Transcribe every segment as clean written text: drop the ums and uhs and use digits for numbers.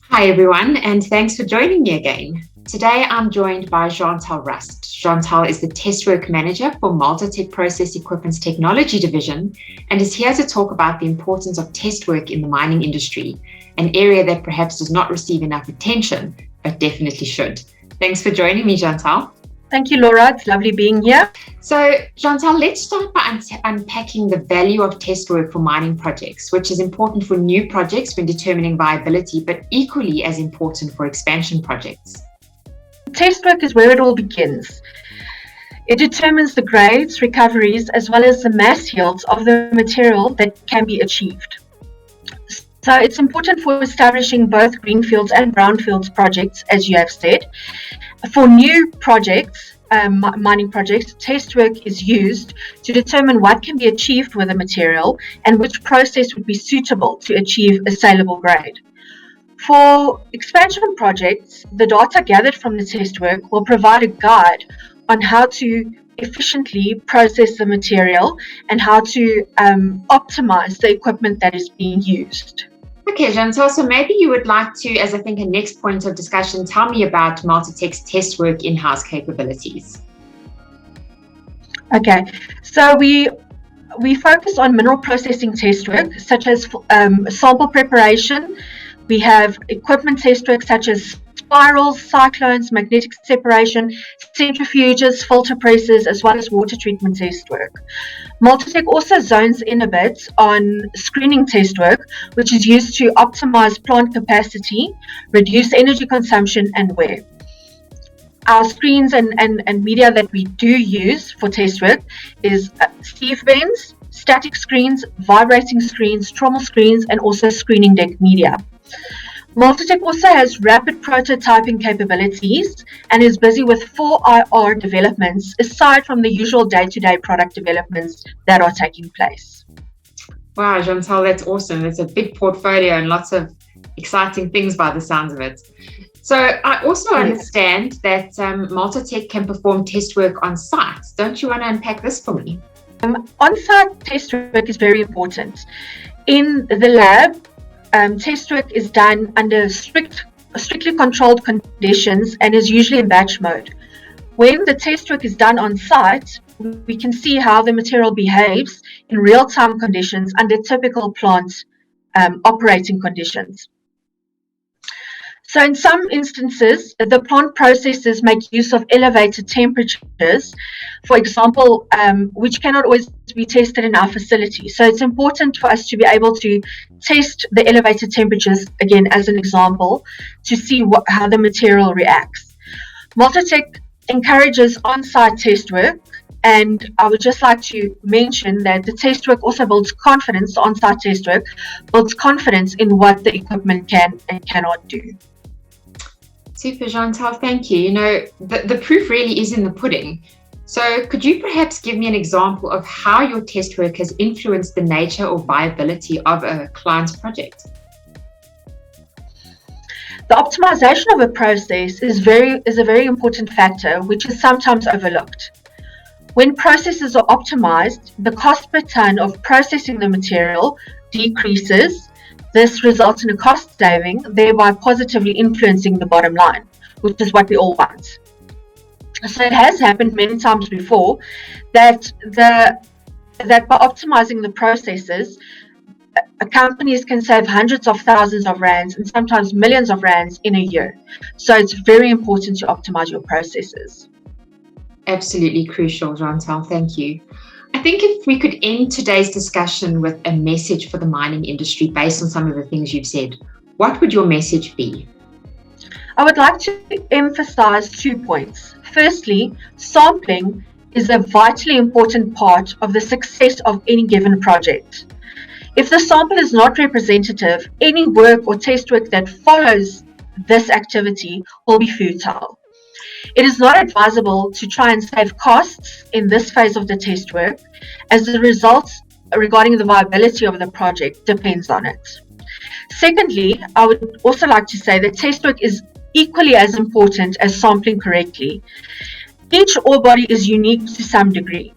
Hi everyone, and thanks for joining me again. Today I'm joined by Jeantelle Rust. Jeantelle is the Test Work Manager for Multotec Process Equipment's Technology Division and is here to talk about the importance of test work in the mining industry, an area that perhaps does not receive enough attention, but definitely should. Thanks for joining me, Jeantelle. Thank you, Laura. It's lovely being here. So, Jeantelle, let's start by unpacking the value of test work for mining projects, which is important for new projects when determining viability, but equally as important for expansion projects. Test work is where it all begins. It determines the grades, recoveries, as well as the mass yields of the material that can be achieved. So it's important for establishing both greenfields and brownfields projects, as you have said. For new projects, mining projects, test work is used to determine what can be achieved with a material and which process would be suitable to achieve a saleable grade. For expansion projects, the data gathered from the test work will provide a guide on how to efficiently process the material and how to optimize the equipment that is being used. Okay, Jeantelle, so maybe you would like to, as I think a next point of discussion, tell me about Multitec's test work in-house capabilities. Okay, so we focus on mineral processing test work, such as sample preparation. We have equipment test work such as spirals, cyclones, magnetic separation, centrifuges, filter presses, as well as water treatment test work. Multitec also zones in a bit on screening test work, which is used to optimize plant capacity, reduce energy consumption, and wear. Our screens and media that we do use for test work is sieve bends, static screens, vibrating screens, trommel screens, and also screening deck media. Multitec also has rapid prototyping capabilities and is busy with 4IR developments aside from the usual day-to-day product developments that are taking place. Wow, Jeantelle, that's awesome. It's a big portfolio and lots of exciting things by the sounds of it. So I also understand that Multitec can perform test work on site. Don't you want to unpack this for me? On-site test work is very important. In the lab, test work is done under strictly controlled conditions and is usually in batch mode. When the test work is done on site, we can see how the material behaves in real-time conditions under typical plant operating conditions. So in some instances, the plant processes make use of elevated temperatures, for example, which cannot always be tested in our facility. So it's important for us to be able to test the elevated temperatures, again, as an example, to see how the material reacts. Multitec encourages on-site test work, and I would just like to mention that the test work also builds confidence, the on-site test work builds confidence in what the equipment can and cannot do. Super, Jeantelle, thank you. You know, the proof really is in the pudding. So could you perhaps give me an example of how your test work has influenced the nature or viability of a client's project? The optimization of a process is a very important factor, which is sometimes overlooked. When processes are optimized, the cost per ton of processing the material decreases. This results in a cost saving, thereby positively influencing the bottom line, which is what we all want. So it has happened many times before that by optimizing the processes, companies can save hundreds of thousands of rands and sometimes millions of rands in a year. So it's very important to optimize your processes. Absolutely crucial, Jeantelle. Thank you. I think if we could end today's discussion with a message for the mining industry based on some of the things you've said, what would your message be? I would like to emphasize 2 points. Firstly, sampling is a vitally important part of the success of any given project. If the sample is not representative, any work or test work that follows this activity will be futile. It is not advisable to try and save costs in this phase of the test work, as the results regarding the viability of the project depends on it. Secondly, I would also like to say that test work is equally as important as sampling correctly. Each ore body is unique to some degree.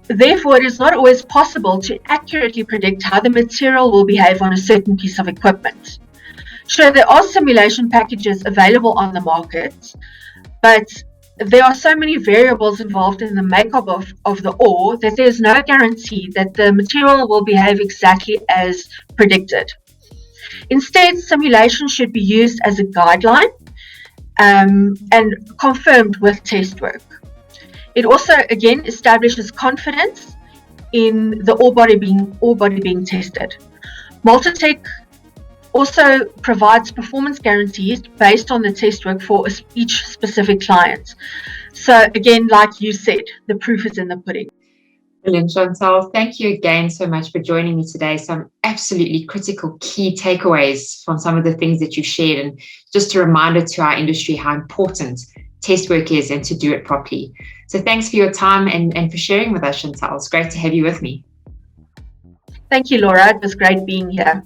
Therefore, it is not always possible to accurately predict how the material will behave on a certain piece of equipment. Sure, there are simulation packages available on the market, but there are so many variables involved in the makeup of the ore that there is no guarantee that the material will behave exactly as predicted. Instead, simulation should be used as a guideline and confirmed with test work. It also, again, establishes confidence in the ore body being tested. Multitec also provides performance guarantees based on the test work for each specific client. So again, like you said, the proof is in the pudding. Brilliant, Jeantelle. Thank you again so much for joining me today. Some absolutely critical key takeaways from some of the things that you shared, and just a reminder to our industry how important test work is and to do it properly. So thanks for your time and for sharing with us, Jeantelle. It's great to have you with me. Thank you, Laura. It was great being here.